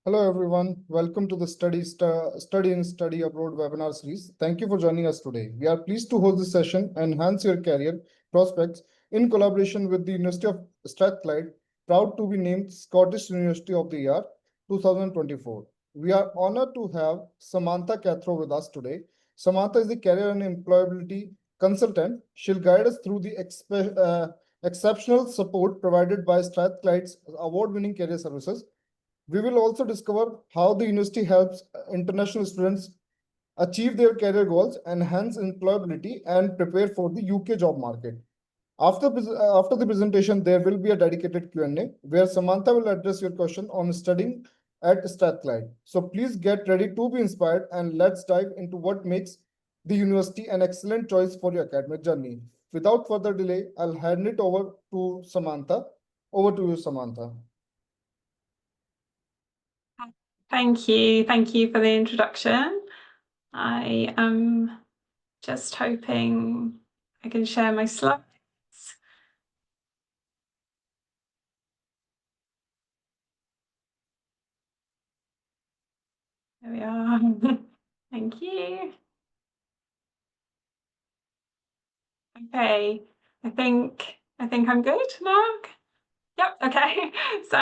Hello everyone, welcome to the Study in Study Abroad webinar series. Thank you for joining us today. We are pleased to host this session and enhance your career prospects in collaboration with the University of Strathclyde, proud to be named Scottish University of the Year 2024. We are honored to have Samantha Cathro with us today. Samantha is the career and employability consultant. She'll guide us through the exceptional support provided by Strathclyde's award-winning career services. We will also discover how the university helps international students achieve their career goals, enhance employability, and prepare for the UK job market. After the presentation, there will be a dedicated Q&A where Samantha will address your question on studying at Strathclyde. So please get ready to be inspired and let's dive into what makes the university an excellent choice for your academic journey. Without further delay, I'll hand it over to Samantha. Over to you, Samantha. Thank you. Thank you for the introduction. I am just hoping I can share my slides. There we are. Thank you. Okay, I think I'm good now. Yep, okay. So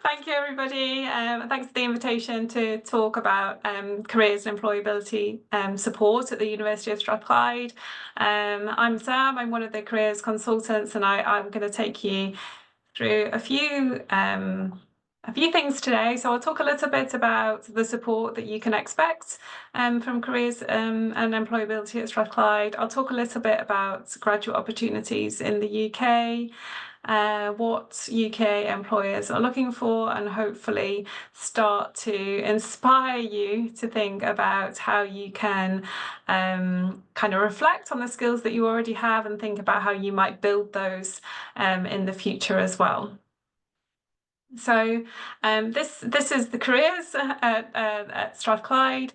thank you, everybody. Thanks for the invitation to talk about careers and employability support at the University of Strathclyde. I'm Sam, I'm one of the careers consultants, and I'm going to take you through a few things today. So I'll talk a little bit about the support that you can expect from careers and employability at Strathclyde. I'll talk a little bit about graduate opportunities in the UK, what UK employers are looking for, and hopefully start to inspire you to think about how you can kind of reflect on the skills that you already have and think about how you might build those in the future as well. So this is the careers at Strathclyde.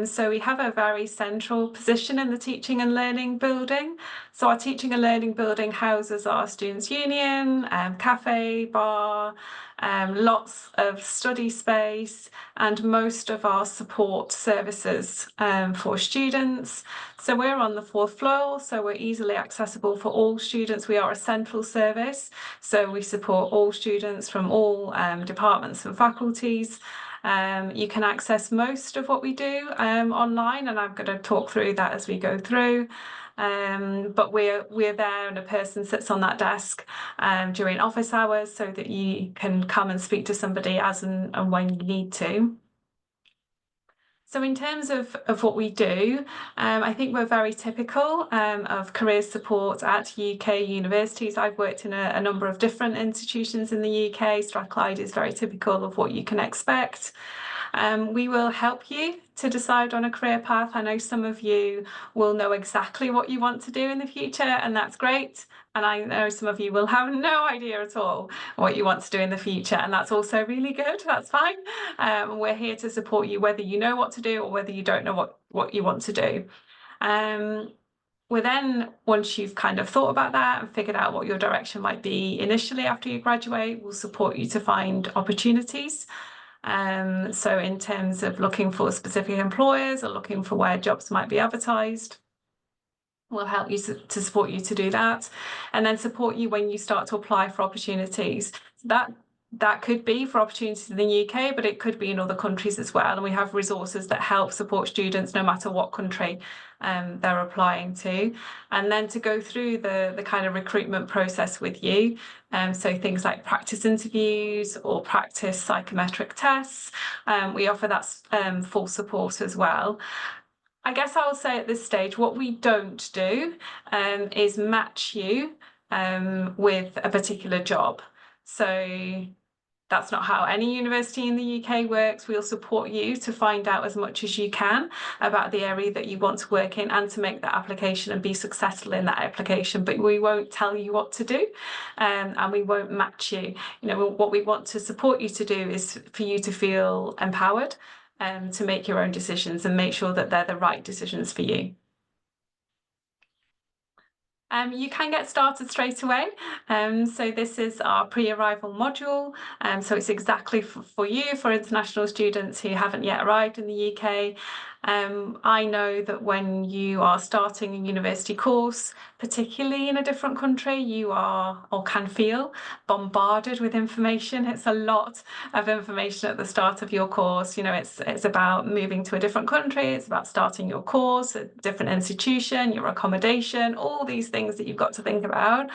So we have a very central position in the teaching and learning building. So our teaching and learning building houses our students' union, cafe, bar, lots of study space, and most of our support services for students. So we're on the 4th floor, so we're easily accessible for all students. We are a central service, so we support all students from all departments and faculties. You can access most of what we do online, and I'm going to talk through that as we go through. But we're there, and a person sits on that desk during office hours so that you can come and speak to somebody as and when you need to. So in terms of what we do, I think we're very typical of career support at UK universities. I've worked in a number of different institutions in the UK. Strathclyde is very typical of what you can expect. We will help you to decide on a career path. I know some of you will know exactly what you want to do in the future, and that's great. And I know some of you will have no idea at all what you want to do in the future, and that's also really good. That's fine. We're here to support you whether you know what to do or whether you don't know what you want to do. Well, then, once you've kind of thought about that and figured out what your direction might be initially after you graduate, we'll support you to find opportunities. So in terms of looking for specific employers or looking for where jobs might be advertised, we'll help you to support you to do that, and then support you when you start to apply for opportunities. That could be for opportunities in the UK, but it could be in other countries as well. And we have resources that help support students no matter what country they're applying to. And then to go through the kind of recruitment process with you. So things like practice interviews or practice psychometric tests. We offer that full support as well. I guess I'll say at this stage, what we don't do is match you with a particular job. So that's not how any university in the UK works. We'll support you to find out as much as you can about the area that you want to work in and to make that application and be successful in that application. But we won't tell you what to do, and we won't match you. You know, what we want to support you to do is for you to feel empowered to make your own decisions and make sure that they're the right decisions for you. You can get started straight away. So this is our pre-arrival module. So it's exactly for you, for international students who haven't yet arrived in the UK. I know that when you are starting a university course, particularly in a different country, you are or can feel bombarded with information. It's a lot of information at the start of your course. You know, it's about moving to a different country, it's about starting your course, a different institution, your accommodation, all these things that you've got to think about.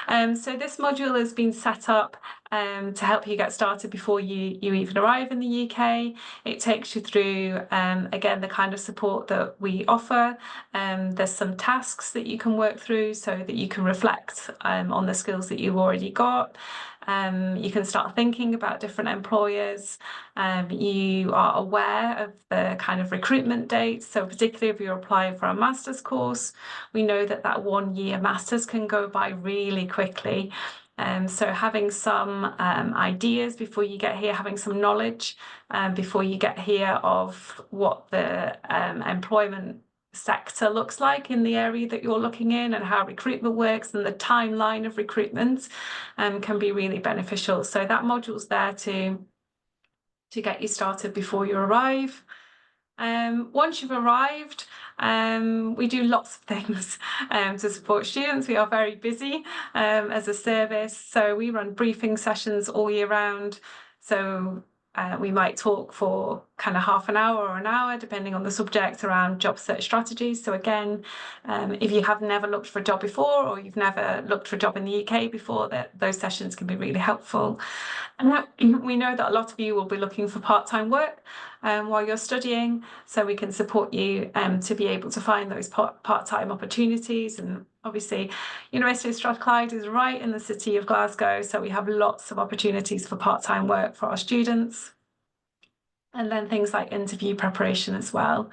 So this module has been set up to help you get started before you even arrive in the UK. It takes you through, again, the kind of support that we offer. There's some tasks that you can work through so that you can reflect on the skills that you've already got. You can start thinking about different employers. You are aware of the kind of recruitment dates. So particularly if you're applying for a master's course, we know that 1 year master's can go by really quickly. So having some ideas before you get here, having some knowledge before you get here of what the employment sector looks like in the area that you're looking in and how recruitment works and the timeline of recruitment can be really beneficial. So that module's there to get you started before you arrive. Once you've arrived, we do lots of things to support students. We are very busy as a service, so we run briefing sessions all year round. So we might talk for kind of half an hour or an hour, depending on the subject, around job search strategies. So again, if you have never looked for a job before, or you've never looked for a job in the UK before, those sessions can be really helpful. And we know that a lot of you will be looking for part-time work while you're studying, so we can support you to be able to find those part-time opportunities. And obviously, University of Strathclyde is right in the city of Glasgow, so we have lots of opportunities for part-time work for our students. And then things like interview preparation as well.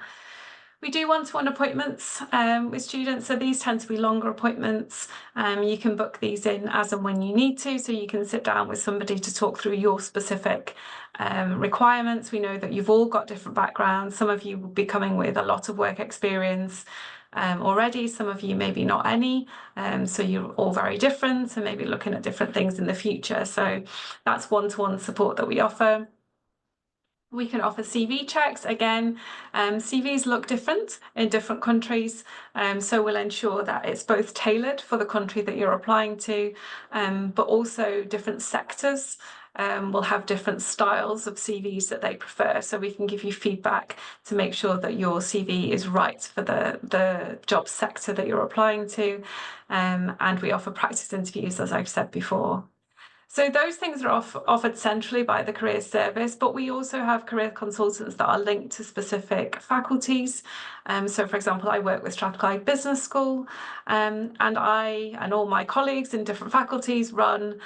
We do one-to-one appointments with students, so these tend to be longer appointments. You can book these in as and when you need to, so you can sit down with somebody to talk through your specific requirements. We know that you've all got different backgrounds. Some of you will be coming with a lot of work experience already, some of you maybe not any, so you're all very different and maybe looking at different things in the future. So that's one-to-one support that we offer. We can offer CV checks. Again, CVs look different in different countries, so we'll ensure that it's both tailored for the country that you're applying to, but also different sectors will have different styles of CVs that they prefer, so we can give you feedback to make sure that your CV is right for the job sector that you're applying to, and we offer practice interviews, as I've said before. So those things are offered centrally by the Careers Service, but we also have career consultants that are linked to specific faculties. So for example, I work with Strathclyde Business School, and I and all my colleagues in different faculties run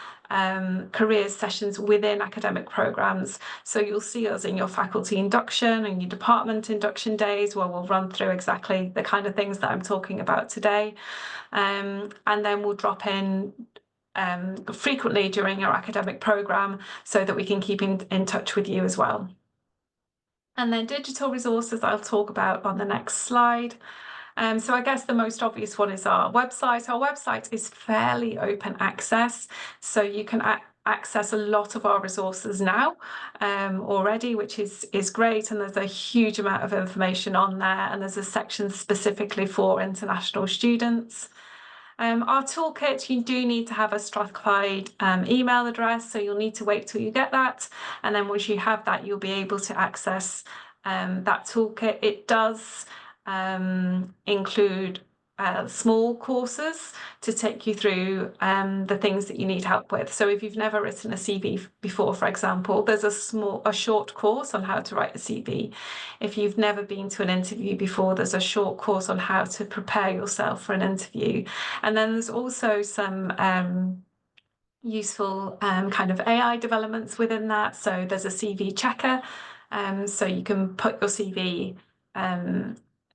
careers sessions within academic programmes. So you'll see us in your faculty induction and your department induction days, where we'll run through exactly the kind of things that I'm talking about today. And then we'll drop in frequently during our academic programme so that we can keep in touch with you as well. And then digital resources I'll talk about on the next slide. So I guess the most obvious one is our website. Our website is fairly open access, so you can access a lot of our resources now already, which is great, and there's a huge amount of information on there, and there's a section specifically for international students. Our toolkit, you do need to have a Strathclyde email address, so you'll need to wait till you get that, and then once you have that, you'll be able to access that toolkit. It does include small courses to take you through the things that you need help with. So if you've never written a CV before, for example, there's a short course on how to write a CV. If you've never been to an interview before, there's a short course on how to prepare yourself for an interview. And then there's also some useful kind of AI developments within that. So there's a CV checker, so you can put your CV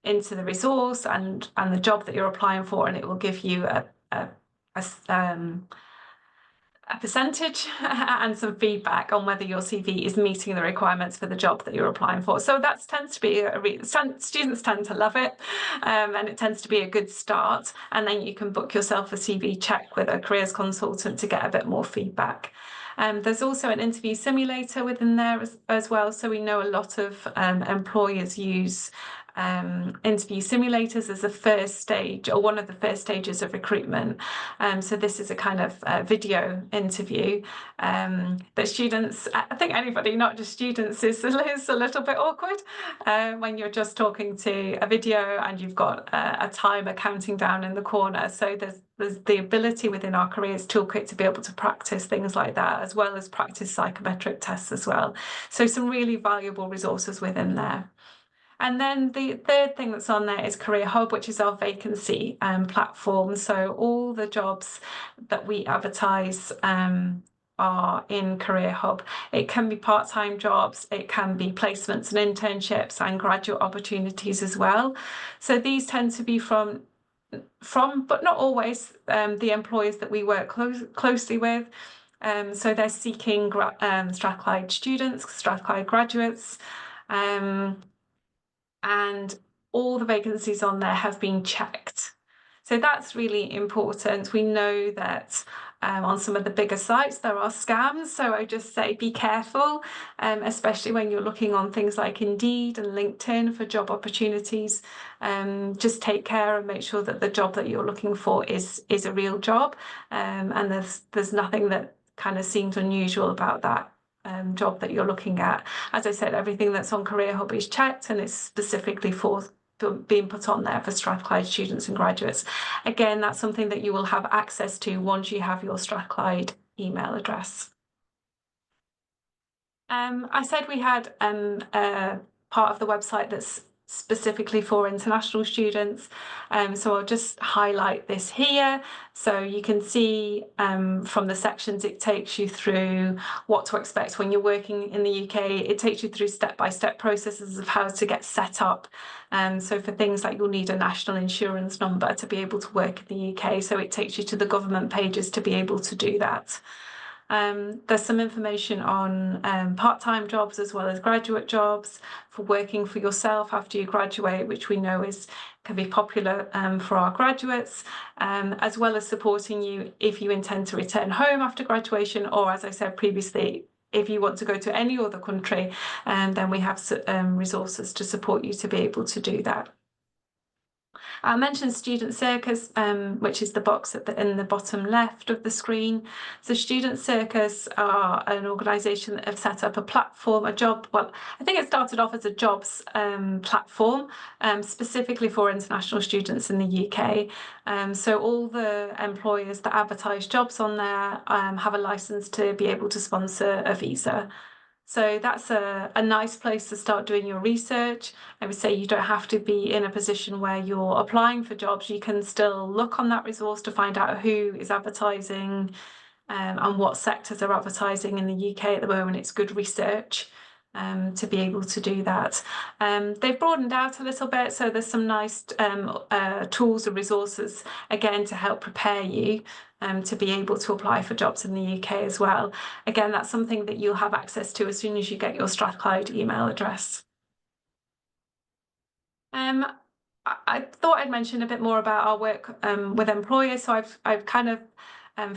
into the resource and the job that you're applying for, and it will give you a a percentage and some feedback on whether your CV is meeting the requirements for the job that you're applying for. So that tends to be students tend to love it, and it tends to be a good start. And then you can book yourself a CV check with a careers consultant to get a bit more feedback. There's also an interview simulator within there as well. So we know a lot of employers use interview simulators as a first stage, or one of the first stages of recruitment. So this is a kind of video interview that students, I think anybody, not just students, is a little bit awkward when you're just talking to a video and you've got a timer counting down in the corner. So there's the ability within our careers toolkit to be able to practice things like that, as well as practice psychometric tests as well. So some really valuable resources within there. And then the third thing that's on there is Career Hub, which is our vacancy platform. So all the jobs that we advertise are in Career Hub. It can be part-time jobs, it can be placements and internships and graduate opportunities as well. So these tend to be from but not always, the employers that we work closely with. So they're seeking Strathclyde students, Strathclyde graduates, and all the vacancies on there have been checked. So that's really important. We know that on some of the bigger sites there are scams, so I just say be careful, especially when you're looking on things like Indeed and LinkedIn for job opportunities. Just take care and make sure that the job that you're looking for is a real job, and there's nothing that kind of seems unusual about that job that you're looking at. As I said, everything that's on Career Hub is checked and it's specifically for being put on there for Strathclyde students and graduates. Again, that's something that you will have access to once you have your Strathclyde email address. I said we had a part of the website that's specifically for international students, so I'll just highlight this here. So you can see from the sections it takes you through what to expect when you're working in the UK. It takes you through step-by-step processes of how to get set up. So for things like you'll need a national insurance number to be able to work in the UK, so it takes you to the government pages to be able to do that. There's some information on part-time jobs as well as graduate jobs for working for yourself after you graduate, which we know can be popular for our graduates, as well as supporting you if you intend to return home after graduation, or as I said previously, if you want to go to any other country, then we have resources to support you to be able to do that. I mentioned Student Circus, which is the box in the bottom left of the screen. So Student Circus are an organisation that have set up a platform, well, I think it started off as a jobs platform, specifically for international students in the UK. So all the employers that advertise jobs on there have a licence to be able to sponsor a visa. So that's a nice place to start doing your research. I would say you don't have to be in a position where you're applying for jobs. You can still look on that resource to find out who is advertising and what sectors are advertising in the UK at the moment. It's good research to be able to do that. They've broadened out a little bit, so there's some nice tools and resources, again, to help prepare you to be able to apply for jobs in the UK as well. Again, that's something that you'll have access to as soon as you get your Strathclyde email address. I thought I'd mention a bit more about our work with employers. So I've kind of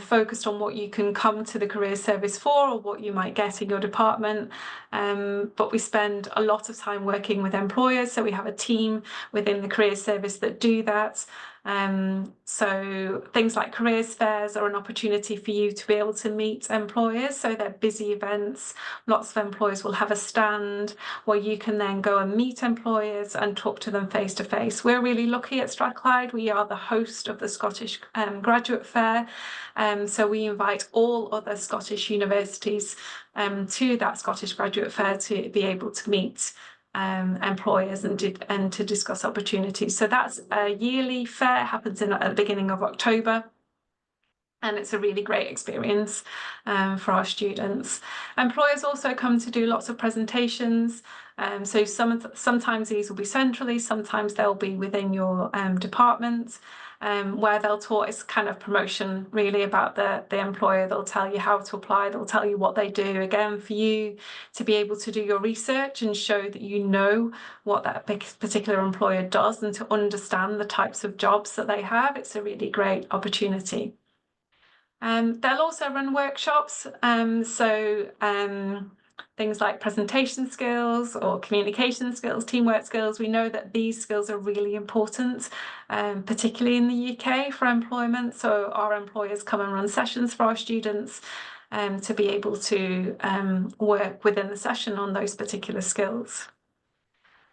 focused on what you can come to the career service for, or what you might get in your department, but we spend a lot of time working with employers, so we have a team within the career service that do that. So things like careers fairs are an opportunity for you to be able to meet employers. So they're busy events. Lots of employers will have a stand where you can then go and meet employers and talk to them face to face. We're really lucky at Strathclyde. We are the host of the Scottish Graduate Fair. So we invite all other Scottish universities to that Scottish Graduate Fair to be able to meet employers and to discuss opportunities. So that's a yearly fair, happens at the beginning of October, and it's a really great experience for our students. Employers also come to do lots of presentations. So sometimes these will be centrally, sometimes they'll be within your department. where they'll talk, it's kind of promotion really about the employer. They'll tell you how to apply, they'll tell you what they do, again, for you to be able to do your research and show that you know what that particular employer does and to understand the types of jobs that they have. It's a really great opportunity. They'll also run workshops, things like presentation skills or communication skills, teamwork skills. We know that these skills are really important, particularly in the UK for employment. So our employers come and run sessions for our students to be able to work within the session on those particular skills.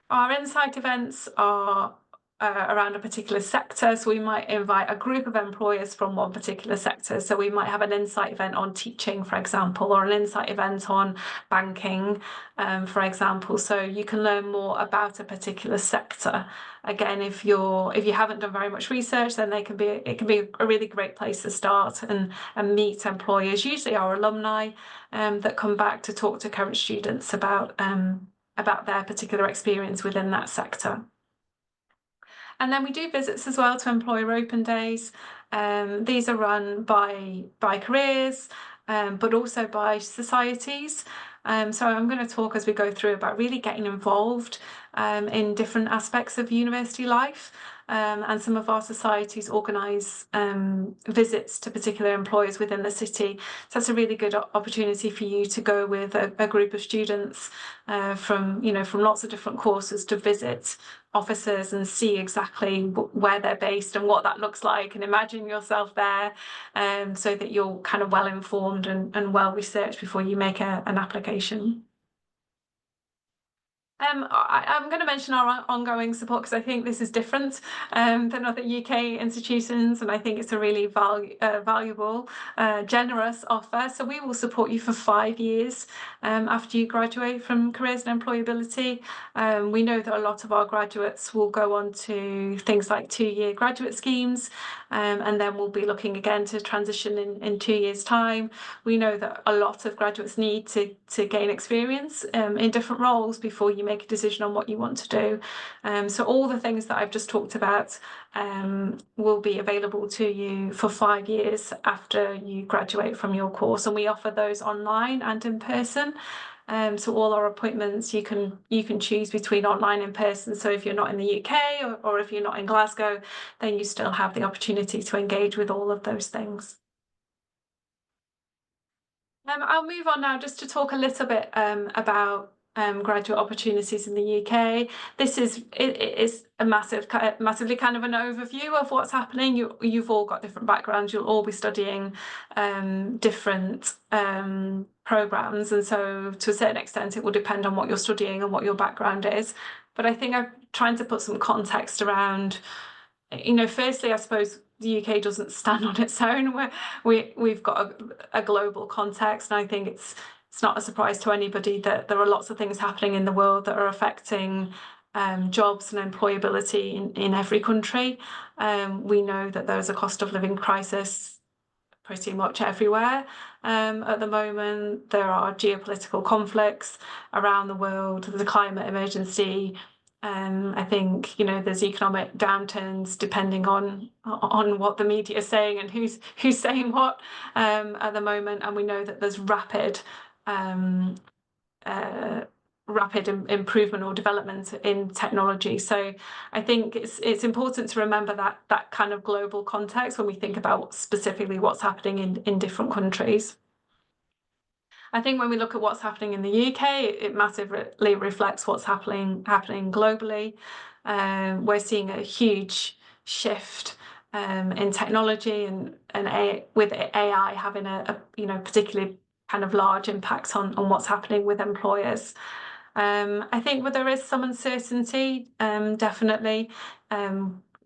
Our insight events are around a particular sector, so we might invite a group of employers from one particular sector. So we might have an insight event on teaching, for example, or an insight event on banking, for example. So you can learn more about a particular sector. Again, if you haven't done very much research, then it can be a really great place to start and meet employers, usually our alumni, that come back to talk to current students about their particular experience within that sector. And then we do visits as well to employer open days. These are run by careers, but also by societies. So I'm going to talk as we go through about really getting involved in different aspects of university life. And some of our societies organise visits to particular employers within the city. So that's a really good opportunity for you to go with a group of students from lots of different courses to visit offices and see exactly where they're based and what that looks like, and imagine yourself there, so that you're kind of well informed and well researched before you make an application. I'm going to mention our ongoing support because I think this is different than other UK institutions, and I think it's a really valuable, generous offer. So we will support you for 5 years after you graduate from Careers and Employability. We know that a lot of our graduates will go on to things like 2-year graduate schemes, and then we'll be looking again to transition in 2 years' time. We know that a lot of graduates need to gain experience in different roles before you make a decision on what you want to do. So all the things that I've just talked about will be available to you for 5 years after you graduate from your course, and we offer those online and in person. So all our appointments you can choose between online and in person. So if you're not in the UK or if you're not in Glasgow, then you still have the opportunity to engage with all of those things. I'll move on now just to talk a little bit about graduate opportunities in the UK. This is a massively kind of an overview of what's happening. You've all got different backgrounds. You'll all be studying different programs, and so to a certain extent it will depend on what you're studying and what your background is. But I think I'm trying to put some context around, firstly, I suppose the UK doesn't stand on its own. We've got a global context, and I think it's not a surprise to anybody that there are lots of things happening in the world that are affecting jobs and employability in every country. We know that there's a cost of living crisis pretty much everywhere at the moment. There are geopolitical conflicts around the world. There's a climate emergency. I think there's economic downturns depending on what the media is saying and who's saying what at the moment, and we know that there's rapid improvement or development in technology. So I think it's important to remember that kind of global context when we think about specifically what's happening in different countries. I think when we look at what's happening in the UK, it massively reflects what's happening globally. We're seeing a huge shift in technology and with AI having a particularly kind of large impact on what's happening with employers. I think there is some uncertainty, definitely.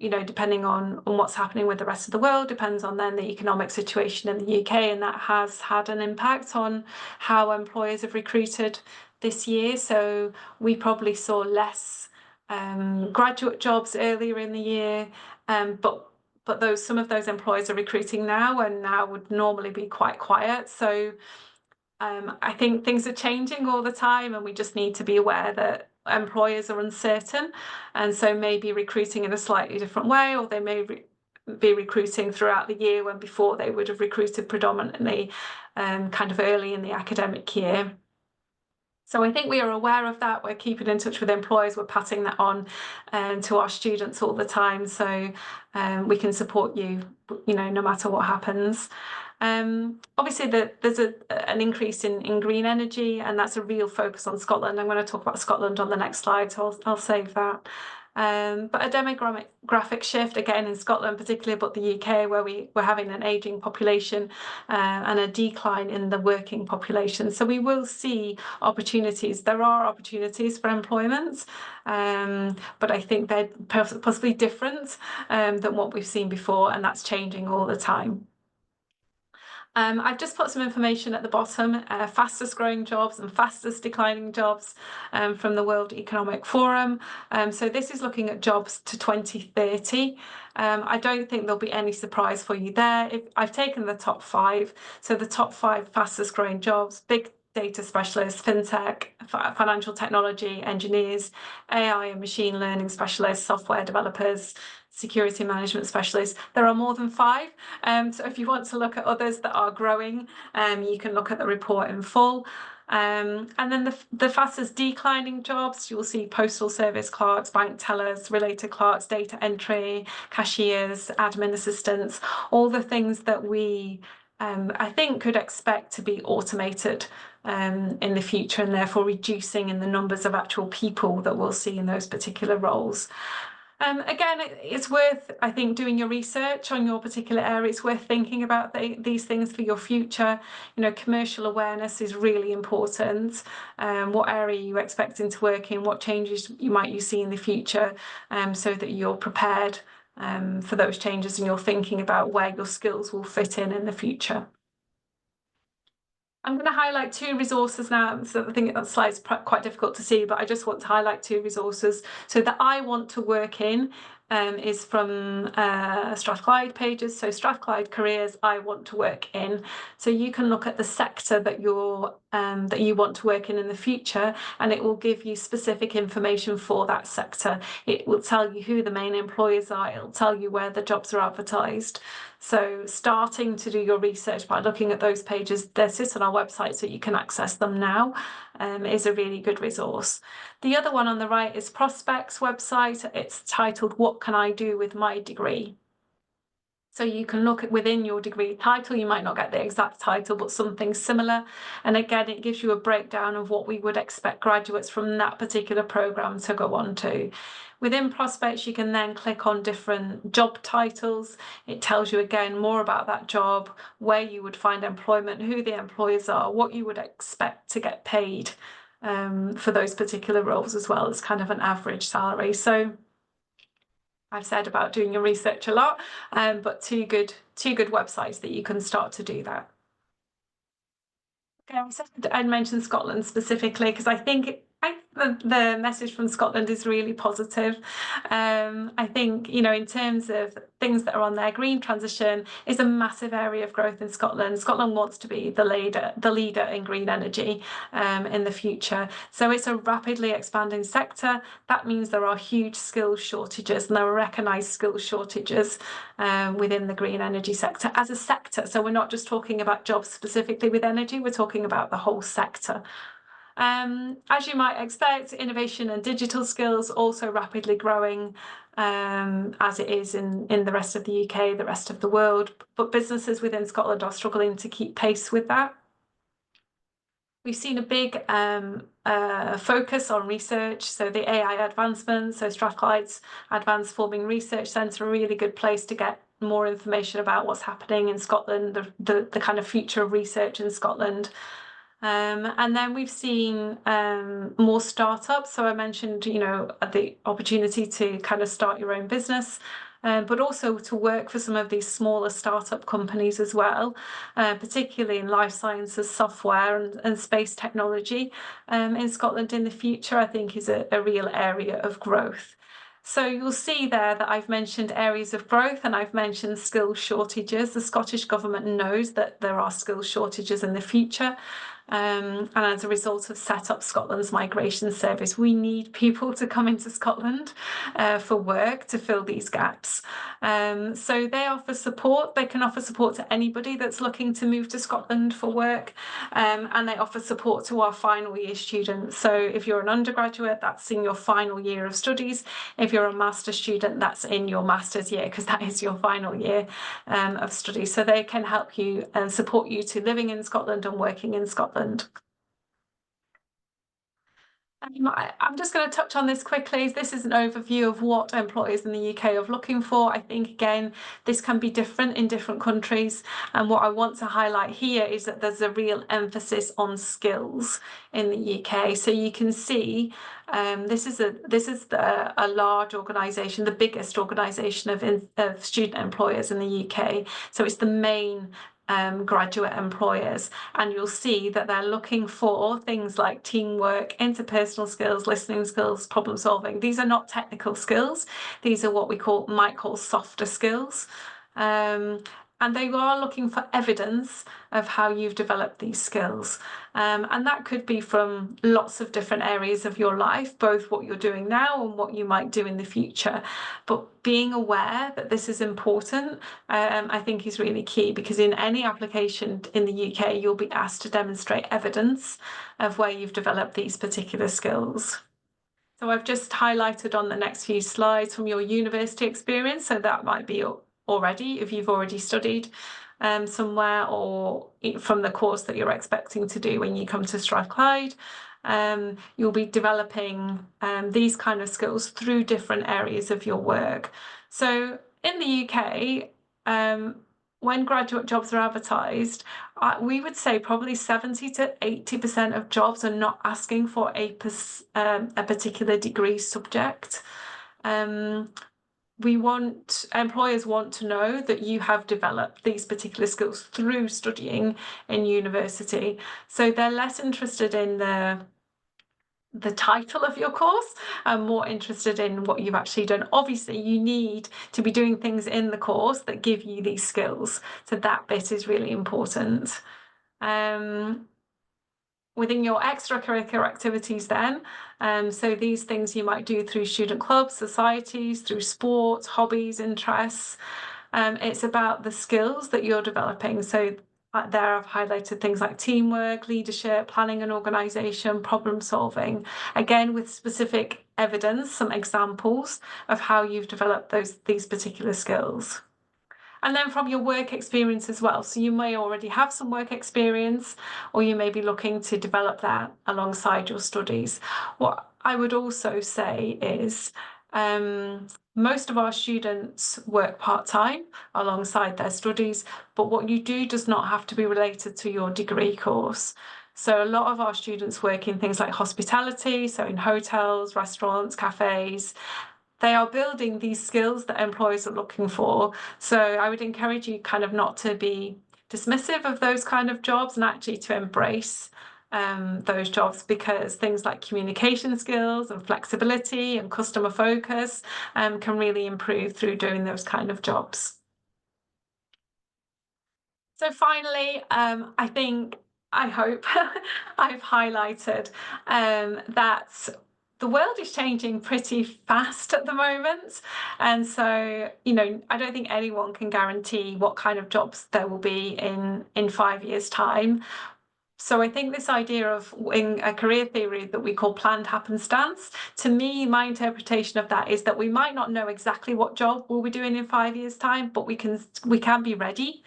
Depending on what's happening with the rest of the world, depends on then the economic situation in the UK, and that has had an impact on how employers have recruited this year. So we probably saw less graduate jobs earlier in the year, but some of those employers are recruiting now, and now would normally be quite quiet. So I think things are changing all the time, and we just need to be aware that employers are uncertain, and so maybe recruiting in a slightly different way, or they may be recruiting throughout the year, when before they would have recruited predominantly kind of early in the academic year. So I think we are aware of that. We're keeping in touch with employers. We're passing that on to our students all the time, so we can support you, no matter what happens. Obviously, there's an increase in green energy, and that's a real focus on Scotland. I'm going to talk about Scotland on the next slide, so I'll save that. But a demographic shift again in Scotland, particularly, but the UK, where we're having an ageing population and a decline in the working population. So we will see opportunities. There are opportunities for employment, but I think they're possibly different than what we've seen before, and that's changing all the time. I've just put some information at the bottom, fastest growing jobs and fastest declining jobs from the World Economic Forum. So this is looking at jobs to 2030. I don't think there'll be any surprise for you there. I've taken the top 5, so the top 5 fastest growing jobs: big data specialists, fintech, financial technology engineers, AI and machine learning specialists, software developers, security management specialists. There are more than 5. So if you want to look at others that are growing, you can look at the report in full. And then the fastest declining jobs, you'll see postal service clerks, bank tellers, related clerks, data entry, cashiers, admin assistants, all the things that we, I think, could expect to be automated in the future, and therefore reducing in the numbers of actual people that we'll see in those particular roles. Again, it's worth, I think, doing your research on your particular area. It's worth thinking about these things for your future. Commercial awareness is really important. What area are you expecting to work in? What changes might you see in the future, so that you're prepared for those changes, and you're thinking about where your skills will fit in the future. I'm going to highlight 2 resources now. So I think that slide's quite difficult to see, but I just want to highlight 2 resources. So the I Want to Work In is from Strathclyde pages. So Strathclyde Careers, I Want to Work In. So you can look at the sector that you want to work in the future, and it will give you specific information for that sector. It will tell you who the main employers are. It'll tell you where the jobs are advertised. So starting to do your research by looking at those pages, they sit on our website, so you can access them now, is a really good resource. The other one on the right is Prospect's website. It's titled "What Can I Do with My Degree?" So you can look at within your degree title. You might not get the exact title, but something similar. And again, it gives you a breakdown of what we would expect graduates from that particular programme to go on to. Within Prospects, you can then click on different job titles. It tells you again more about that job, where you would find employment, who the employers are, what you would expect to get paid for those particular roles, as well as kind of an average salary. So I've said about doing your research a lot, but two good websites that you can start to do that. Okay, I said I'd mention Scotland specifically because I think the message from Scotland is really positive. I think, in terms of things that are on there, green transition is a massive area of growth in Scotland. Scotland wants to be the leader in green energy in the future. So it's a rapidly expanding sector. That means there are huge skills shortages, and there are recognised skills shortages within the green energy sector as a sector. So we're not just talking about jobs specifically with energy, we're talking about the whole sector. As you might expect, innovation and digital skills also rapidly growing, as it is in the rest of the UK, the rest of the world, but businesses within Scotland are struggling to keep pace with that. We've seen a big focus on research, so the AI advancements, so Strathclyde's Advanced Forming Research Centre, a really good place to get more information about what's happening in Scotland, the kind of future of research in Scotland. And then we've seen more startups. So I mentioned, the opportunity to kind of start your own business, but also to work for some of these smaller startup companies as well, particularly in life sciences, software and space technology in Scotland in the future, I think is a real area of growth. So you'll see there that I've mentioned areas of growth and I've mentioned skills shortages. The Scottish Government knows that there are skills shortages in the future. and as a result have set up Scotland's migration service. We need people to come into Scotland for work to fill these gaps. So they offer support. They can offer support to anybody that's looking to move to Scotland for work, and they offer support to our final year students. So if you're an undergraduate, that's in your final year of studies. If you're a master's student, that's in your master's year, because that is your final year of study. So they can help you and support you to living in Scotland and working in Scotland. I'm just going to touch on this quickly. This is an overview of what employers in the UK are looking for. I think, again, this can be different in different countries. And what I want to highlight here is that there's a real emphasis on skills in the UK. So you can see this is a large organisation, the biggest organisation of student employers in the UK. So it's the main graduate employers, and you'll see that they're looking for things like teamwork, interpersonal skills, listening skills, problem solving. These are not technical skills. These are what we might call softer skills. And they are looking for evidence of how you've developed these skills. And that could be from lots of different areas of your life, both what you're doing now and what you might do in the future. But being aware that this is important, I think is really key, because in any application in the UK, you'll be asked to demonstrate evidence of where you've developed these particular skills. So I've just highlighted on the next few slides from your university experience. So that might be already, if you've already studied somewhere, or from the course that you're expecting to do when you come to Strathclyde. You'll be developing these kind of skills through different areas of your work. So in the UK, when graduate jobs are advertised, we would say probably 70 to 80% of jobs are not asking for a particular degree subject. Employers want to know that you have developed these particular skills through studying in university. So they're less interested in the title of your course and more interested in what you've actually done. Obviously, you need to be doing things in the course that give you these skills. So that bit is really important. Within your extracurricular activities then, so these things you might do through student clubs, societies, through sports, hobbies, interests. It's about the skills that you're developing. So there I've highlighted things like teamwork, leadership, planning and organisation, problem solving, again with specific evidence, some examples of how you've developed these particular skills. And then from your work experience as well. So you may already have some work experience, or you may be looking to develop that alongside your studies. What I would also say is most of our students work part-time alongside their studies, but what you do does not have to be related to your degree course. So a lot of our students work in things like hospitality, so in hotels, restaurants, cafes. They are building these skills that employers are looking for. So I would encourage you kind of not to be dismissive of those kind of jobs, and actually to embrace those jobs, because things like communication skills and flexibility and customer focus can really improve through doing those kind of jobs. So finally, I hope I've highlighted that the world is changing pretty fast at the moment. And so, I don't think anyone can guarantee what kind of jobs there will be in 5 years' time. So I think this idea of in a career theory that we call planned happenstance, to me, my interpretation of that is that we might not know exactly what job we'll be doing in 5 years' time, but we can be ready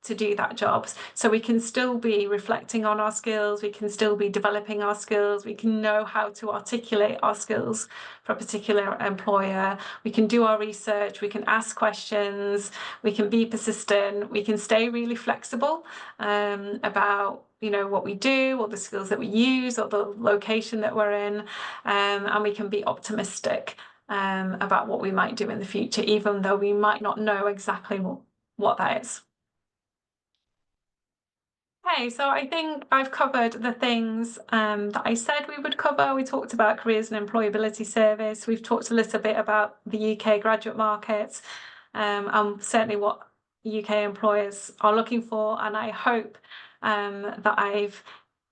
to do that job. So we can still be reflecting on our skills, we can still be developing our skills, we can know how to articulate our skills for a particular employer, we can do our research, we can ask questions, we can be persistent, we can stay really flexible about what we do, or the skills that we use, or the location that we're in, and we can be optimistic about what we might do in the future, even though we might not know exactly what that is. Okay, so I think I've covered the things that I said we would cover. We talked about careers and employability service. We've talked a little bit about the UK graduate market, and certainly what UK employers are looking for. And I hope that I've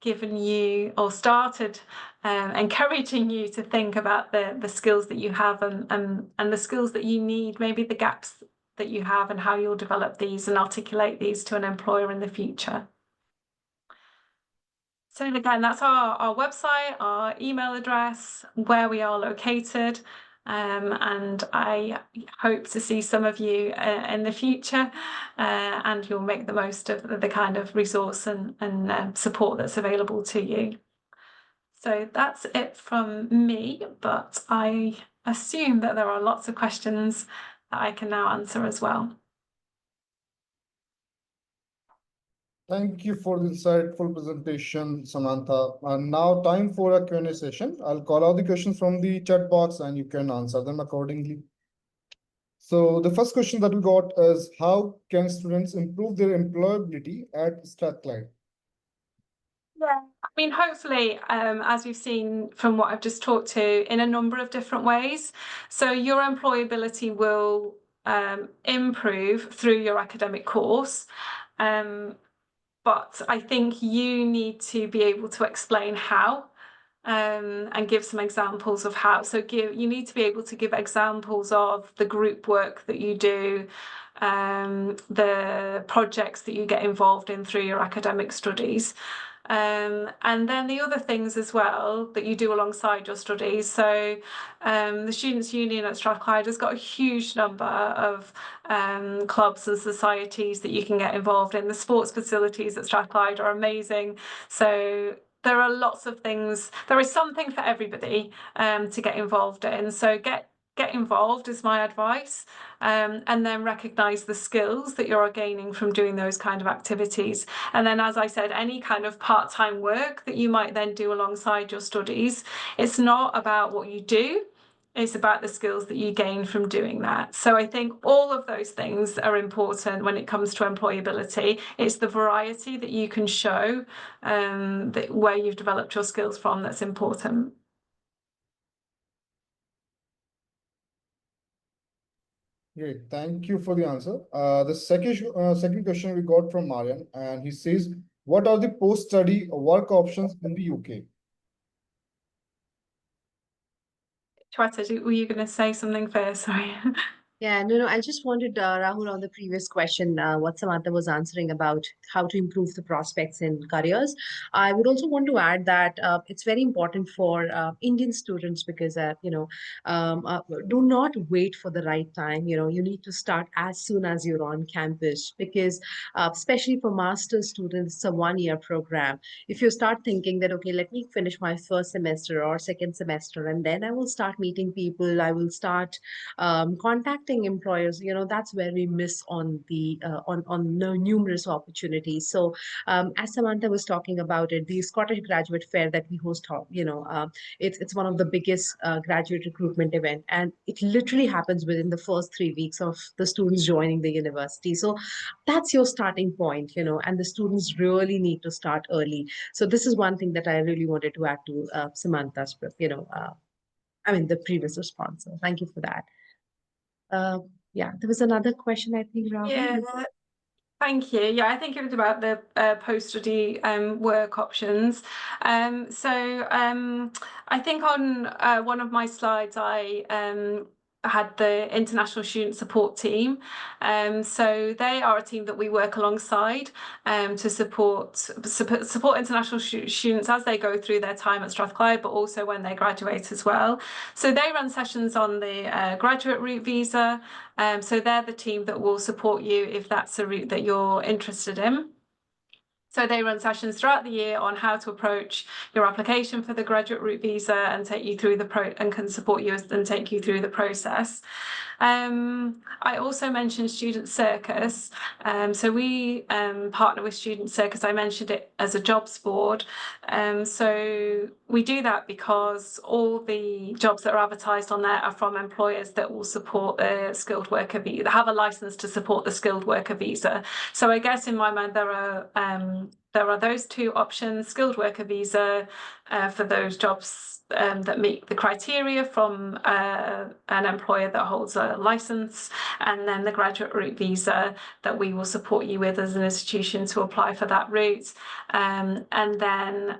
given you or started encouraging you to think about the skills that you have and the skills that you need, maybe the gaps that you have and how you'll develop these and articulate these to an employer in the future. So again, that's our website, our email address, where we are located. And I hope to see some of you in the future, and you'll make the most of the kind of resource and support that's available to you. So that's it from me, but I assume that there are lots of questions that I can now answer as well. Thank you for the insightful presentation, Samantha. And now time for a Q&A session. I'll call out the questions from the chat box and you can answer them accordingly. So the first question that we got is, how can students improve their employability at Strathclyde? Yeah, I mean, hopefully, as we've seen from what I've just talked to, in a number of different ways. So your employability will improve through your academic course. But I think you need to be able to explain how, and give some examples of how. So you need to be able to give examples of the group work that you do, the projects that you get involved in through your academic studies. And then the other things as well that you do alongside your studies. So the Students' Union at Strathclyde has got a huge number of clubs and societies that you can get involved in. The sports facilities at Strathclyde are amazing. So there are lots of things. There is something for everybody to get involved in. So get involved is my advice, and then recognise the skills that you're gaining from doing those kind of activities. And then, as I said, any kind of part-time work that you might then do alongside your studies, it's not about what you do, it's about the skills that you gain from doing that. So I think all of those things are important when it comes to employability. It's the variety that you can show, where you've developed your skills from, that's important. Great, thank you for the answer. The second question we got from Marian, and he says, what are the post-study work options in the UK? Shweta, were you going to say something first? Sorry. Yeah, no, I just wanted, Rahul, on the previous question, what Samantha was answering about how to improve the prospects in careers. I would also want to add that it's very important for Indian students because, do not wait for the right time. You need to start as soon as you're on campus because, especially for master's students, it's a one-year program. If you start thinking that, okay, let me finish my first semester or second semester, and then I will start meeting people, I will start contacting employers, that's where we miss on the on numerous opportunities. So as Samantha was talking about it, the Scottish Graduate Fair that we host, it's one of the biggest graduate recruitment event, and it literally happens within the first 3 weeks of the students joining the university. So that's your starting point, and the students really need to start early. So this is one thing that I really wanted to add to Samantha's, the previous response. So thank you for that. Yeah, there was another question, I think, Rahul. Yeah, thank you. Yeah, I think it was about the post-study work options. So I think on one of my slides, I had the international student support team. So they are a team that we work alongside to support international students as they go through their time at Strathclyde, but also when they graduate as well. So they run sessions on the graduate route visa. So they're the team that will support you if that's a route that you're interested in. So they run sessions throughout the year on how to approach your application for the graduate route visa and take you through and can support you and take you through the process. I also mentioned Student Circus. So we partner with Student Circus. I mentioned it as a jobs board. So we do that because all the jobs that are advertised on there are from employers that will support the skilled worker visa, that have a license to support the skilled worker visa. So I guess in my mind there are there are those two options: skilled worker visa for those jobs that meet the criteria from an employer that holds a license, and then the graduate route visa that we will support you with as an institution to apply for that route. And then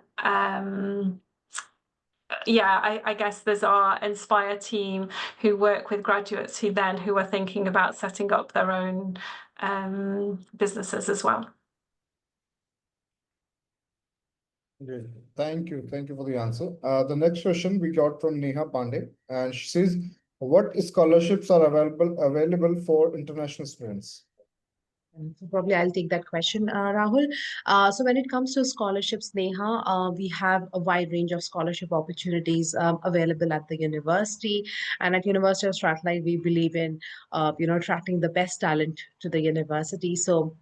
I guess there's our Inspire team who work with graduates who are thinking about setting up their own businesses as well. Great. Thank you. Thank you for the answer. The next question we got from Neha Pandey, and she says, what scholarships are available for international students? So probably I'll take that question, Rahul. So when it comes to scholarships, Neha, we have a wide range of scholarship opportunities available at the university. And at University of Strathclyde, we believe in, attracting the best talent to the university. So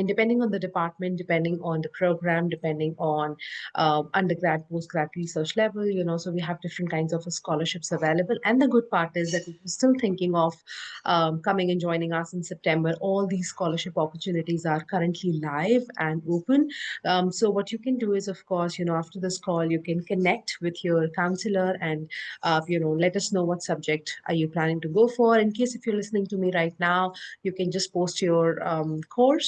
depending on the department, depending on the program, depending on undergrad, postgrad research level, so we have different kinds of scholarships available. And the good part is that if you're still thinking of coming and joining us in September, all these scholarship opportunities are currently live and open. So what you can do is, of course, after this call, you can connect with your counselor and, let us know what subject are you planning to go for. In case if you're listening to me right now, you can just post your course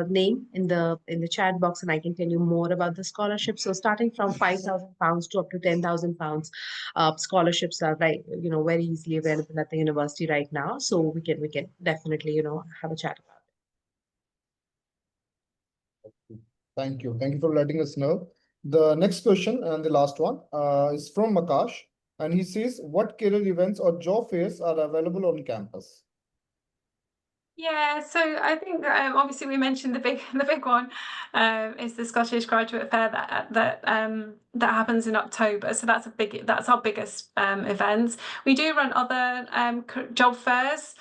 name in the chat box, and I can tell you more about the scholarship. So starting from £5,000 to up to £10,000, scholarships are very easily available at the university right now. So we can definitely have a chat about it. Thank you. Thank you for letting us know. The next question and the last one is from Makash, and he says, what career events or job fairs are available on campus? Yeah, so I think obviously we mentioned the big one is the Scottish Graduate Fair that happens in October. So that's our biggest event. We do run other job fairs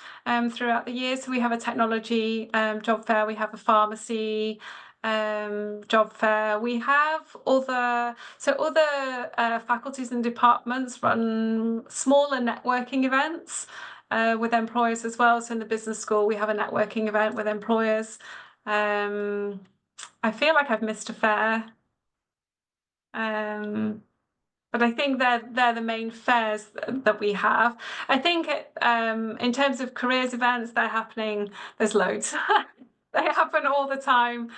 throughout the year. So we have a technology job fair, we have a pharmacy job fair. We have other faculties and departments run smaller networking events with employers as well. So in the business school, we have a networking event with employers. I feel like I've missed a fair. But I think they're the main fairs that we have. I think in terms of careers events, they're happening, there's loads. They happen all the time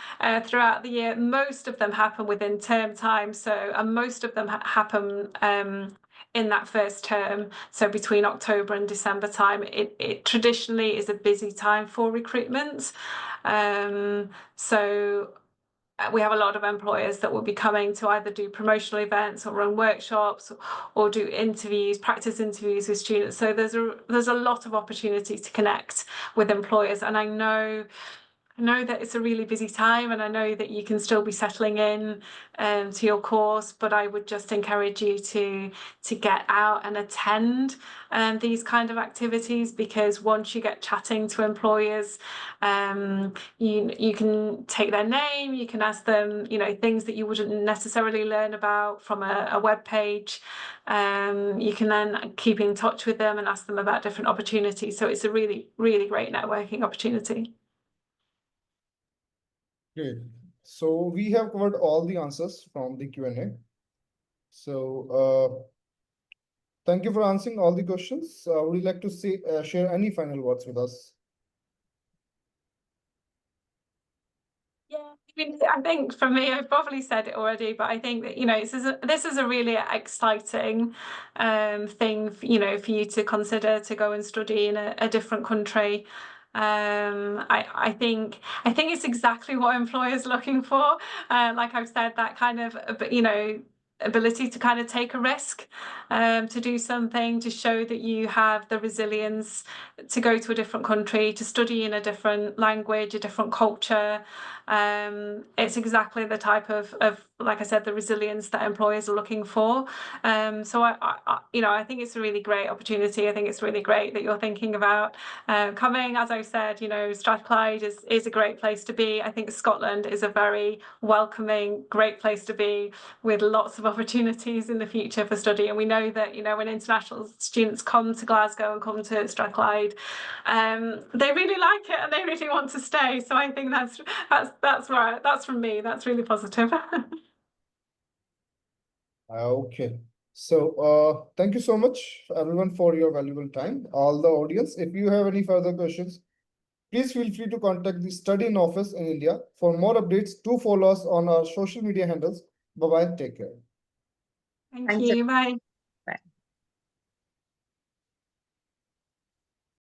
throughout the year. Most of them happen within term time, and most of them happen in that first term. So between October and December time, it traditionally is a busy time for recruitment. So we have a lot of employers that will be coming to either do promotional events or run workshops or do interviews, practice interviews with students. So there's a lot of opportunity to connect with employers, and I know that it's a really busy time, and I know that you can still be settling in to your course, but I would just encourage you to get out and attend these kind of activities, because once you get chatting to employers, you can take their name, you can ask them things that you wouldn't necessarily learn about from a web page. You can then keep in touch with them and ask them about different opportunities. So it's a really, really great networking opportunity. Great. So we have covered all the answers from the Q&A. So thank you for answering all the questions. Would you like to share any final words with us? Yeah, I think for me, I've probably said it already, but I think that this is a really exciting thing for you to consider, to go and study in a different country. I think it's exactly what employers are looking for. Like I've said, that kind of ability to kind of take a risk, to do something, to show that you have the resilience to go to a different country, to study in a different language, a different culture. It's exactly the type of like I said, the resilience that employers are looking for. So I think it's a really great opportunity. I think it's really great that you're thinking about coming. As I said, Strathclyde is a great place to be. I think Scotland is a very welcoming, great place to be, with lots of opportunities in the future for study. And we know that, you know, when international students come to Glasgow and come to Strathclyde, they really like it and they really want to stay. So I think that's from me. That's really positive. Okay. So, thank you so much, everyone, for your valuable time. All the audience, if you have any further questions, please feel free to contact the StudyIn office in India. For more updates, do follow us on our social media handles. Bye-bye. Take care. Thank Thanks, you. Bye.